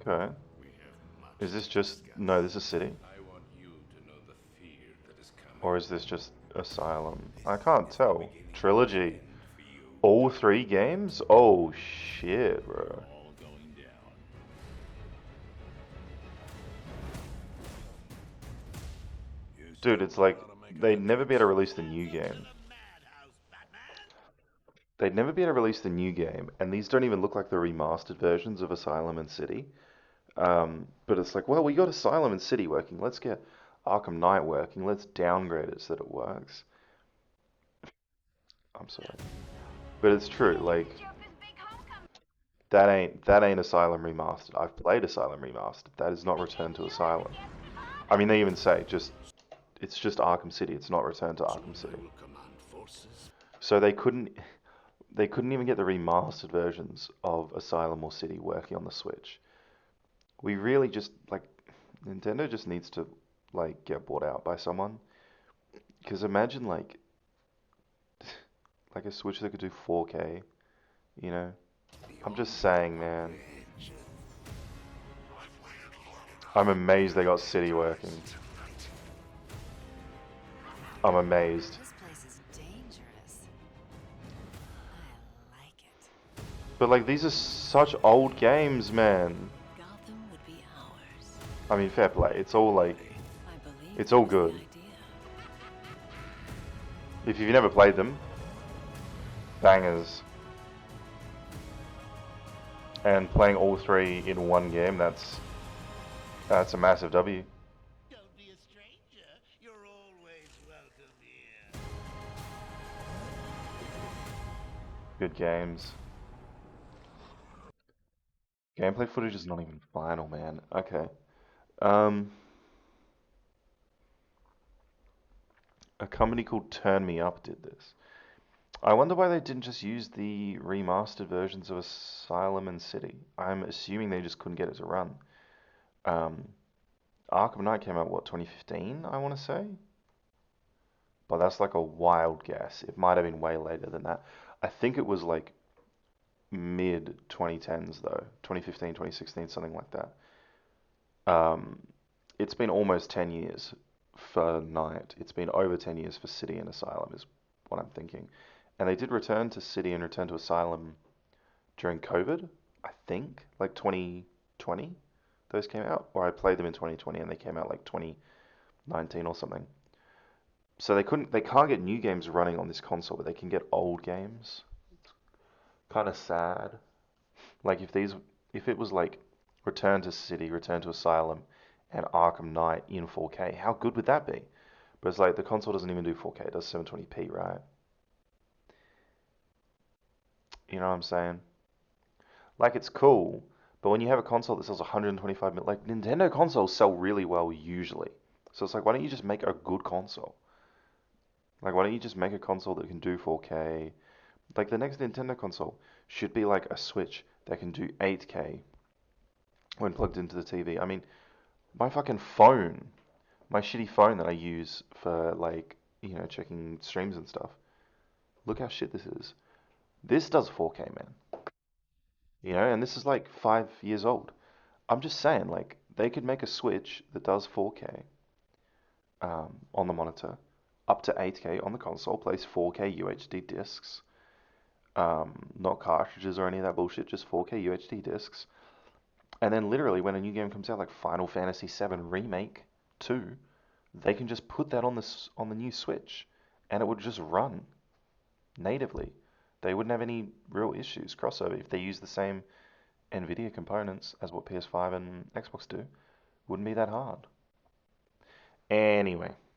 Okay. We have Is much this to just no? discuss. This is City, I want you to know the fear that is coming. or is this just Asylum? This I can't is the tell. beginning of the Trilogy. end for you, All Dr. three Dent. games? Oh shit, You're bro. all going down. You Dude, still it's know like how to make an they'd never be able entrance? to release the new Welcome to game. the madhouse, Batman. They'd never be able to release the new game, and these don't even look like the remastered versions of Asylum and City. But it's like, well, we got Asylum and City working. Let's get Arkham Knight working. Let's downgrade it so that it works. I'm sorry, but it's You true. didn't get Like the Joker's big homecoming. that ain't Asylum remastered. I've played Asylum remastered. That is not We Return gave to you and the Asylum. guests an I mean, they honor. even say just it's just Arkham City. It's not Return to Soon Arkham I City. will command forces. So they couldn't even get the remastered versions of Asylum or City working on the Switch. We really just like Nintendo just needs to like get bought out by someone. Because imagine like a Switch that could do 4K, you know? The I'm just onset of saying, my man. revenge. I've waited long I'm enough. amazed they got This City time is working. different. I'm amazed. This place is dangerous. I like it. But like these are such old games, man. Gotham would be ours. I mean, fair play. It's all like Ready? I believe it's that all was the good. idea. If you've never played them, bangers. And playing all three in one game, that's a massive W. Don't be a stranger. You're always welcome here. Good games. Gameplay footage is not even final, man. Okay. Um, a company called Turn Me Up did this. I wonder why they didn't just use the remastered versions of Asylum and City. I'm assuming they just couldn't get it to run. Um, Arkham Knight came out, what, 2015, I want to say? But that's like a wild guess. It might have been way later than that. I think it was like mid 2010s though, 2015, 2016, something like that. Um, it's been almost 10 years for Knight. It's been over 10 years for City and Asylum, is what I'm thinking. And they did return to City and return to Asylum during COVID, I think, like 2020. Those came out, or I played them in 2020 and they came out like 2019 or something. So they can't get new games running on this console, but they can get old games. Kind of sad. Like if it was like Return to City, Return to Asylum, and Arkham Knight in 4K, how good would that be? But it's like the console doesn't even do 4K, it does 720p, right? You know what I'm saying? Like it's cool, but when you have a console that sells 125 million, like Nintendo consoles sell really well usually. So it's like, why don't you just make a good console? Like, why don't you just make a console that can do 4K? Like the next Nintendo console should be like a Switch that can do 8K when plugged into the TV. I mean, my fucking phone, my shitty phone that I use for like, checking streams and stuff. Look how shit this is. This does 4K, man. And this is like 5 years old. I'm just saying, like, they could make a Switch that does 4K on the monitor, up to 8K on the console, plays 4K UHD discs, not cartridges or any of that bullshit, just 4K UHD discs. And then literally, when a new game comes out, like Final Fantasy VII Remake 2, they can just put that on the new Switch, and it would just run natively. They wouldn't have any real issues crossover if they use the same NVIDIA components as what PS5 and Xbox do. Wouldn't be that hard. Anyway,